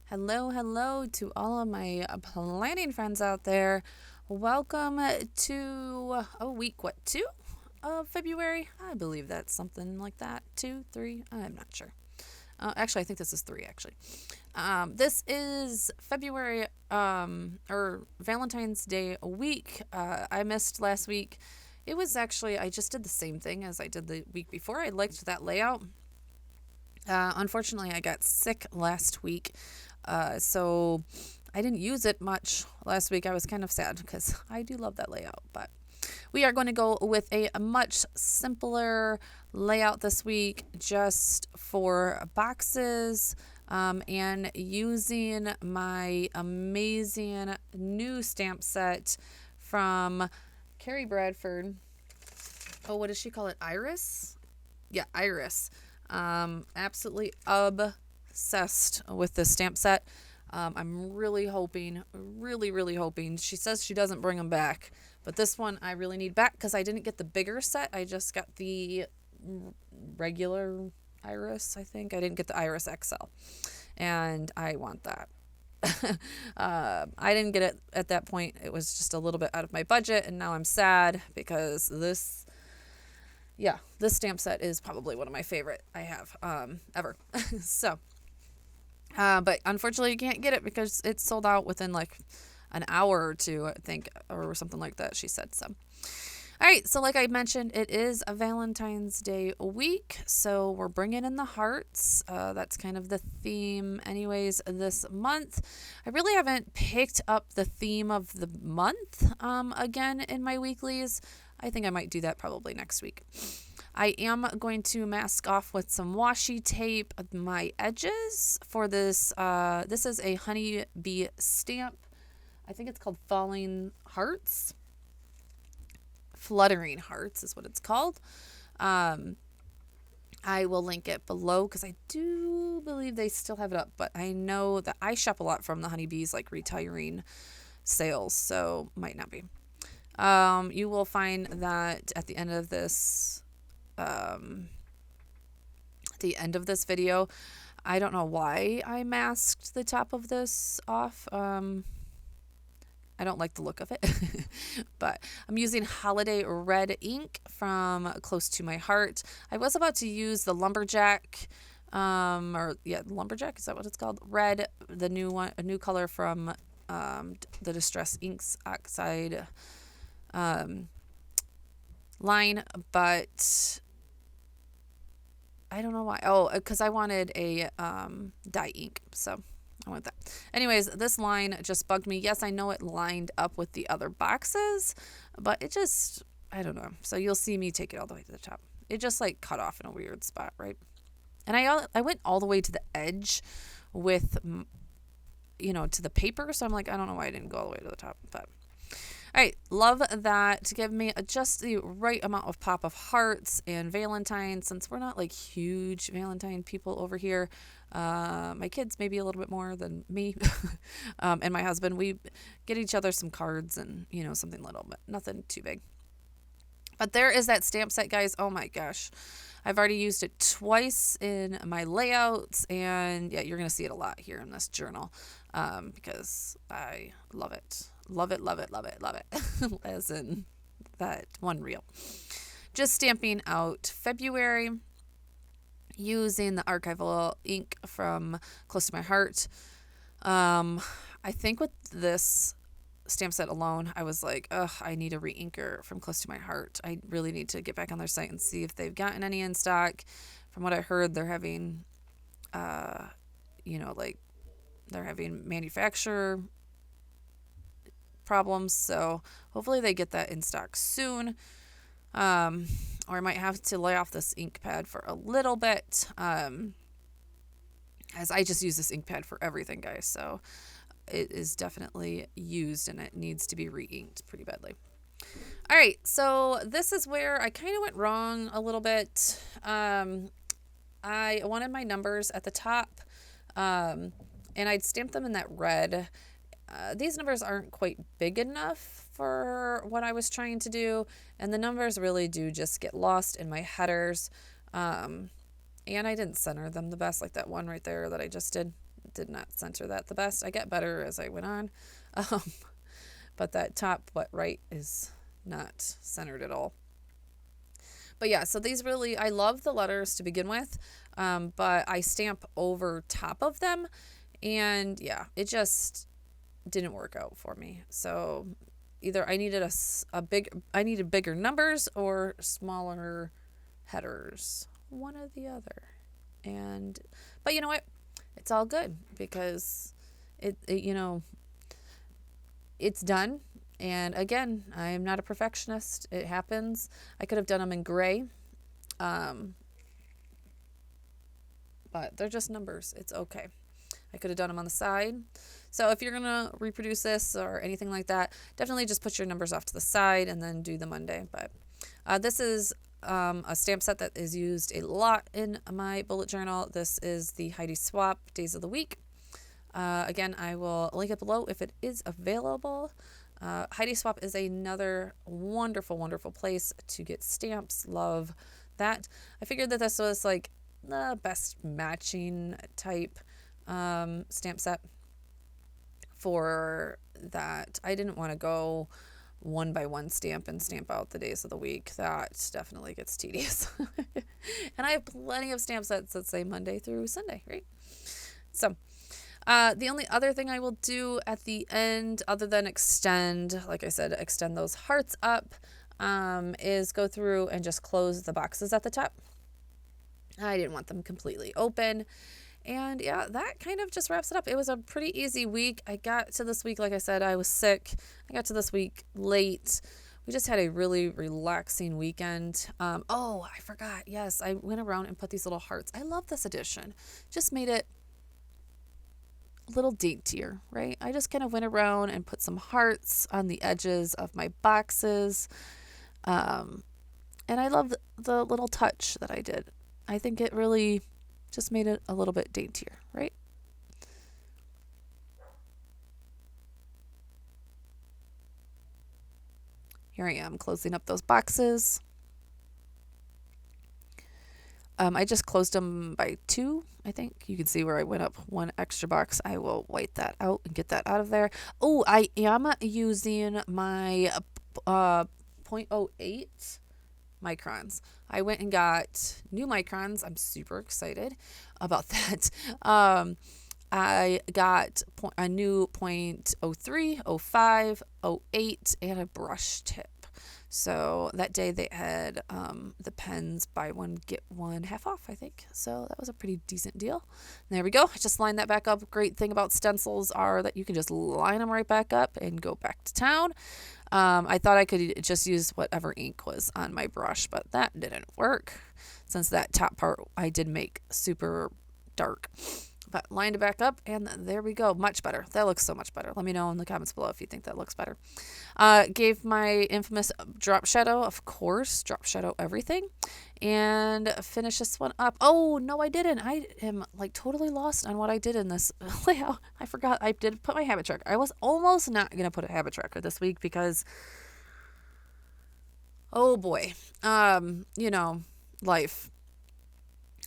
Hello to all of my planning friends out there. Welcome to week, what, two of February? I believe that's something like that. Two, three, I'm not sure. Actually, I think this is three, actually. This is February, or Valentine's Day week. I missed last week. It was actually, I just did the same thing as I did the week before. I liked that layout. Unfortunately, I got sick last week, so I didn't use it much last week. I was kind of sad because I do love that layout, but we are going to go with a much simpler layout this week just for boxes, and using my amazing new stamp set from Carrie Bradford. Oh, what does she call it? Iris? Yeah, Iris. Absolutely obsessed with this stamp set. I'm really hoping, really hoping. She says she doesn't bring them back, but this one I really need back because I didn't get the bigger set. I just got the regular Iris, I think. I didn't get the Iris XL, and I want that. I didn't get it at that point. It was just a little bit out of my budget, and now I'm sad because this stamp set is probably one of my favorite I have ever. So, but unfortunately, you can't get it because it's sold out within like an hour or two, I think, or something like that, she said. So, all right. So, like I mentioned, it is a Valentine's Day week. So, we're bringing in the hearts. That's kind of the theme, anyways, this month. I really haven't picked up the theme of the month again in my weeklies. I think I might do that probably next week. I am going to mask off with some washi tape my edges for this. This is a honeybee stamp. I think it's called Falling Hearts. Fluttering Hearts is what it's called. I will link it below because I do believe they still have it up, but I know that I shop a lot from the honeybees, like retiring sales, so might not be. You will find that at the end of this video. I don't know why I masked the top of this off. I don't like the look of it, but I'm using Holiday Red ink from Close to My Heart. I was about to use the Lumberjack, Lumberjack, is that what it's called? Red, the new one, a new color from the Distress Inks Oxide line, but I don't know why. Oh, because I wanted a dye ink, so I want that. Anyways, this line just bugged me. Yes, I know it lined up with the other boxes, but it just, I don't know. So you'll see me take it all the way to the top. It just like cut off in a weird spot, right? And I went all the way to the edge with, to the paper. So I'm like, I don't know why I didn't go all the way to the top, but. All right, love that. To give me just the right amount of pop of hearts and Valentine, since we're not like huge Valentine people over here. My kids maybe a little bit more than me, and my husband. We get each other some cards and something little, but nothing too big. But there is that stamp set, guys. Oh my gosh. I've already used it twice in my layouts, and yeah, you're going to see it a lot here in this journal because I love it. Love it, love it, love it, love it. As in that one reel. Just stamping out February using the archival ink from Close to My Heart. I think with this stamp set alone, I was like, I need a re-inker from Close to My Heart. I really need to get back on their site and see if they've gotten any in stock. From what I heard, they're having, they're having manufacturer problems. So hopefully they get that in stock soon. Or I might have to lay off this ink pad for a little bit. As I just use this ink pad for everything, guys. So it is definitely used and it needs to be re-inked pretty badly. All right, so this is where I kind of went wrong a little bit. I wanted my numbers at the top, and I'd stamped them in that red. These numbers aren't quite big enough for what I was trying to do, and the numbers really do just get lost in my headers. And I didn't center them the best, like that one right there that I just did. did not center that the best. I get better as I went on. Um, but that top right is not centered at all. But yeah, so these really, I love the letters to begin with, but I stamp over top of them, and yeah, it just didn't work out for me. So either I needed I needed bigger numbers or smaller headers, one or the other. And, but you know what? It's all good because it's done. And again, I am not a perfectionist. It happens. I could have done them in gray. But they're just numbers. It's okay. I could have done them on the side. So if you're going to reproduce this or anything like that, definitely just put your numbers off to the side and then do the Monday. But this is a stamp set that is used a lot in my bullet journal. This is the Heidi Swap Days of the Week. Again, I will link it below if it is available. Heidi Swap is another wonderful, wonderful place to get stamps. Love that. I figured that this was like the best matching type stamp set for that. I didn't want to go one by one stamp and stamp out the days of the week. That definitely gets tedious. And I have plenty of stamp sets that say Monday through Sunday, right? So the only other thing I will do at the end, other than extend, like I said, extend those hearts up, is go through and just close the boxes at the top. I didn't want them completely open. And yeah, that kind of just wraps it up. It was a pretty easy week. I got to this week, like I said, I was sick. I got to this week late. We just had a really relaxing weekend. Oh, I forgot. Yes, I went around and put these little hearts. I love this edition. Just made it a little daintier, right? I just kind of went around and put some hearts on the edges of my boxes. And I love the little touch that I did. I think it really just made it a little bit daintier, right? Here I am closing up those boxes. I just closed them by 2, I think. You can see where I went up 1 extra box. I will white that out and get that out of there. Oh, I am using my .08 microns. I went and got new microns. I'm super excited about that. I got a new .03, 05, 08, and a brush tip. So that day they had the pens buy one, get one half off, I think. So that was a pretty decent deal. And there we go. I just lined that back up. Great thing about stencils are that you can just line them right back up and go back to town. I thought I could just use whatever ink was on my brush, but that didn't work since that top part I did make super dark. But lined it back up, and there we go. Much better. That looks so much better. Let me know in the comments below if you think that looks better. Gave my infamous drop shadow, of course, drop shadow everything, and finish this one up. Oh, no, I didn't. I am like totally lost on what I did in this layout. I forgot I did put my habit tracker. I was almost not going to put a habit tracker this week because, oh boy, life.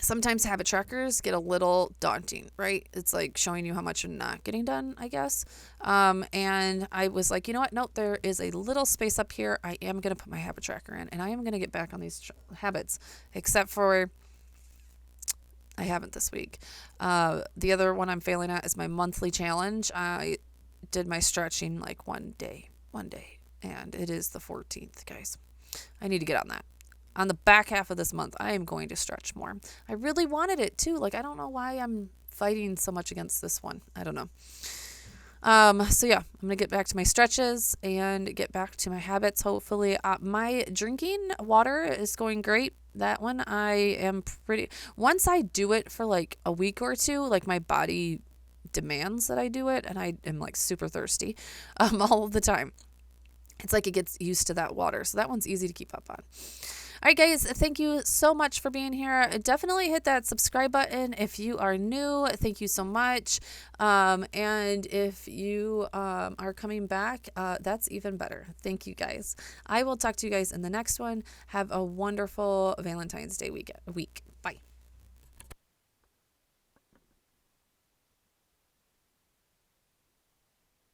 Sometimes habit trackers get a little daunting, right? It's like showing you how much you're not getting done, I guess. And I was like, you know what? Nope, there is a little space up here. I am going to put my habit tracker in, and I am going to get back on these habits, except for I haven't this week. The other one I'm failing at is my monthly challenge. I did my stretching like one day, and it is the 14th, guys. I need to get on that. On the back half of this month, I am going to stretch more. I really wanted it too. Like, I don't know why I'm fighting so much against this one. I don't know. So yeah, I'm going to get back to my stretches and get back to my habits. Hopefully, my drinking water is going great. That one, I am once I do it for like a week or two, like my body demands that I do it. And I am like super thirsty, all the time. It's like it gets used to that water. So that one's easy to keep up on. All right, guys, thank you so much for being here. Definitely hit that subscribe button if you are new. Thank you so much. And if you are coming back, that's even better. Thank you, guys. I will talk to you guys in the next one. Have a wonderful Valentine's Day week.